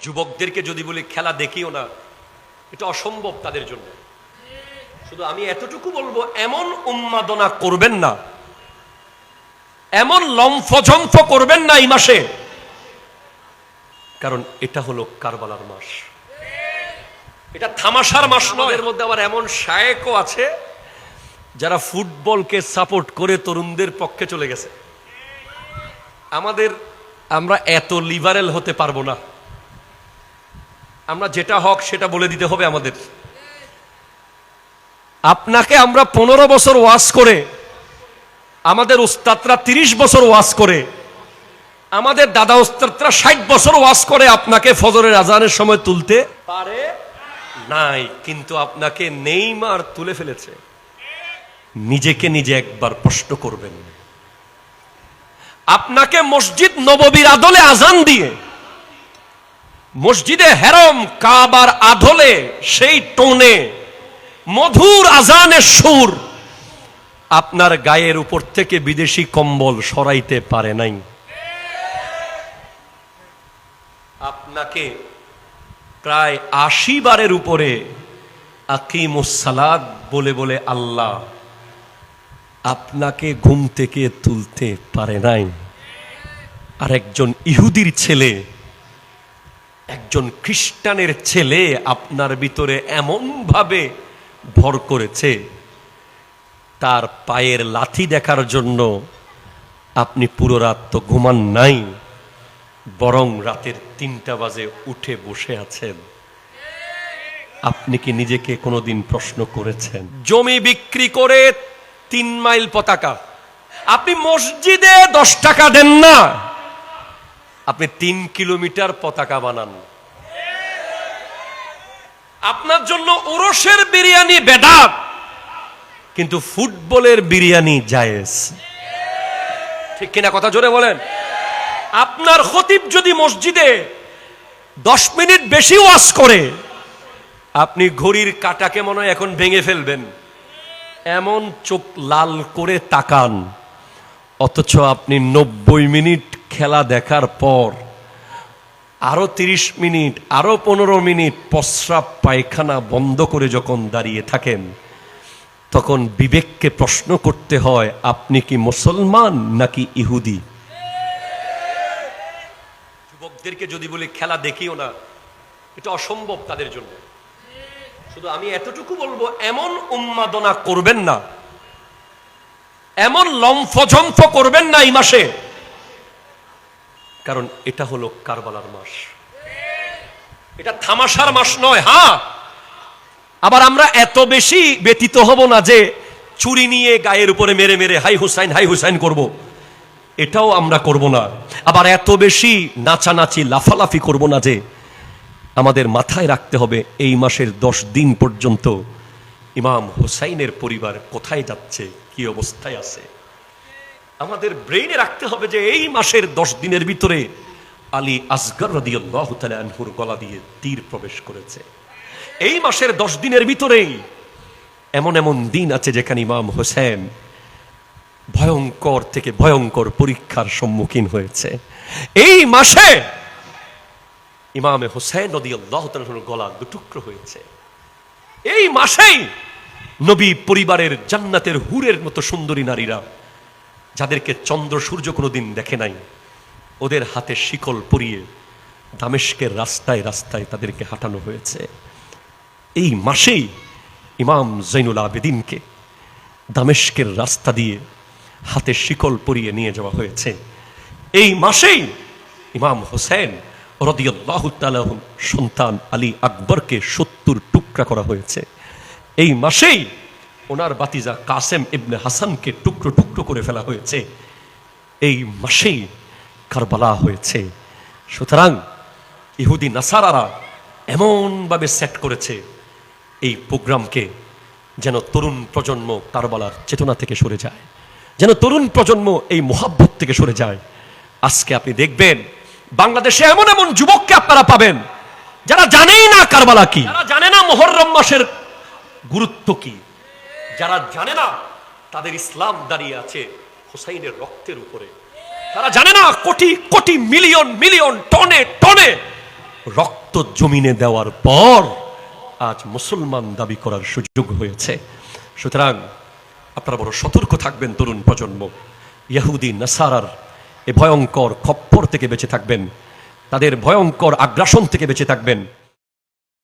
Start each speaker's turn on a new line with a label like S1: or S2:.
S1: যুবকদেরকে যদি বলি খেলা দেখিও না, এটা অসম্ভব তাদের জন্য। শুধু আমি এতটুকু বলবো, এমন উন্মাদনা করবেন না, এমন লম্ফঝম্ফ করবেন না এই মাসে, কারণ এটা হলো কারবালার মাস, এটা থামাশার মাস নয়। এর মধ্যে আবার এমন শায়েকও আছে যারা ফুটবলকে সাপোর্ট করে তরুণদের পক্ষে চলে গেছে। আমরা এত লিবারেল হতে পারবো না, আমরা যেটা হক সেটা বলে দিতে হবে আমাদের। আপনাকে আমরা 15 বছর ওয়াজ করে, আমাদের উস্তাদরা 30 বছর ওয়াজ করে, আমাদের দাদা উস্তাদরা 60 বছর ওয়াজ করে আপনাকে ফজরের আজানের সময় তুলতে পারে নাই, কিন্তু আপনাকে নেইমার তুলে ফেলেছে। নিজেকে নিজে একবার প্রশ্ন করবেন, আপনাকে মসজিদ নববীর আদলে আজান দিয়ে, মসজিদে হেরম কাবার আদলে সেই টোনে মধুর আজানের সুর আপনার গায়ের উপর থেকে বিদেশি কম্বল সরাইতে পারে নাই। আপনাকে প্রায় 80 বারের উপরে আকিমুস সালাত বলে বলে আল্লাহ আপনাকে ঘুম থেকে তুলতে পারে নাই। আর একজন ইহুদির ছেলে, একজন খ্রিস্টানের ছেলে আপনার ভিতরে এমন ভাবে ভর করেছে, তার পায়ের লাথি দেখার জন্য আপনি পুরো রাত তো ঘুমান নাই, বরং রাতের 3টা বাজে উঠে বসে আছেন। আপনি কি নিজেকে কোনোদিন প্রশ্ন করেছেন? জমি বিক্রি করে 3 মাইল পতাকা, আপনি মসজিদে 10 টাকা দেন না, আপনি 3 কিলোমিটার পতাকা বানান। আপনার জন্য ওরসের বিরিয়ানি বেদাত, কিন্তু ফুটবলের বিরিয়ানি জায়েজ। ঠিক কিনা? কথা জোরে বলেন। আপনার খতিব যদি মসজিদে 10 মিনিট বেশি ওয়াজ করে, আপনি ঘড়ির কাঁটাকে মনে হয় এখন ভেঙে ফেলবেন, এমন চোখ লাল করে তাকান, অথচ আপনি 90 মিনিট খেলা দেখার পর আরো 30 মিনিট, আরো 15 মিনিট প্রস্রাব পায়খানা বন্ধ করে যখন দাঁড়িয়ে থাকেন, তখন বিবেককে প্রশ্ন করতে হয়, আপনি কি মুসলমান নাকি ইহুদি? যুবকদেরকে যদি বলি খেলা দেখিও না, এটা অসম্ভব তাদের জন্য। শুধু আমি এতটুকু বলবো, এমন উন্মাদনা করবেন না, এমন লম্ফঝম্ফ করবেন না এই মাসে, কারণ এটা হলো কারবালার মাস, এটা থামাশার মাস নয়। হ্যাঁ, আবার আমরা এত বেশি ব্যতীত হব না যে ছুরি নিয়ে গায়ের উপরে মেরে মেরে হাই হুসাইন করব, এটাও আমরা করব না। আবার এত বেশি নাচানাচি লাফালাফি করব না যে আমাদের মাথায় রাখতে হবে এই মাসের 10 দিন পর্যন্ত ইমাম হুসাইনের পরিবার কোথায় যাচ্ছে, কি অবস্থায় আছে। আমাদের ব্রেইনে রাখতে হবে যে এই মাসের 10 দিনের ভিতরে আলী আসগর রাদিয়াল্লাহু তাআলা আনহুর গলা দিয়ে তীর প্রবেশ করেছে। এই মাসের 10 দিনের ভিতরেই এমন এমন দিন আছে যেখানে ইমাম হোসেন ভয়ঙ্কর থেকে ভয়ঙ্কর পরীক্ষার সম্মুখীন হয়েছে। এই মাসে ইমামে হোসেন রাদিয়াল্লাহু তাআলার গলা 2 টুকরো হয়েছে। এই মাসেই নবী পরিবারের জান্নাতের হুরের মতো সুন্দরী নারীরা, যাদেরকে চন্দ্র সূর্য কোনোদিন দেখে নাই, ওদের হাতে শিকল পরিয়ে দামেস্কের রাস্তায় রাস্তায় তাদেরকে হাঁটানো হয়েছে। এই মাসেই ইমাম জৈনুল আবেদিনকে দামেস্কের রাস্তা দিয়ে হাতে শিকল পরিয়ে নিয়ে যাওয়া হয়েছে। এই মাসেই ইমাম হোসেন রাদিয়াল্লাহু তাআলা সন্তান আলী আকবরকে 70 টুকরা করা হয়েছে। এই মাসেই ওনার বাতিজা কাসেম ইবনে হাসানকে টুকরো টুকরো করে ফেলা হয়েছে। এই মাসেই কারবালা হয়েছে। সুতরাং ইহুদি নাসারারা এমনভাবে সেট করেছে এই প্রোগ্রামকে, যেন তরুণ প্রজন্ম কারবালার চেতনা থেকে সরে যায়, যেন তরুণ প্রজন্ম এই মোহাব্বত থেকে সরে যায়। আজকে আপনি দেখবেন বাংলাদেশে এমন এমন যুবককে আপনারা পাবেন যারা জানেই না কারবালা কি, যারা জানে না মুহররম মাসের গুরুত্ব কি, যারা জানে না তাদের ইসলাম দাঁড়িয়ে আছে হুসাইনের রক্তের উপরে, তারা জানে না কোটি কোটি মিলিয়ন মিলিয়ন টনে টনে রক্ত জমিনে দেওয়ার পর আজ মুসলমান দাবি করার সুযোগ হয়েছে। সুতরাং আপনারা বড় সতর্ক থাকবেন, তরুণ প্রজন্ম। ইহুদি নাসারার এ ভয়ঙ্কর খপ্পর থেকে বেঁচে থাকবেন, তাদের ভয়ঙ্কর আগ্রাসন থেকে বেঁচে থাকবেন।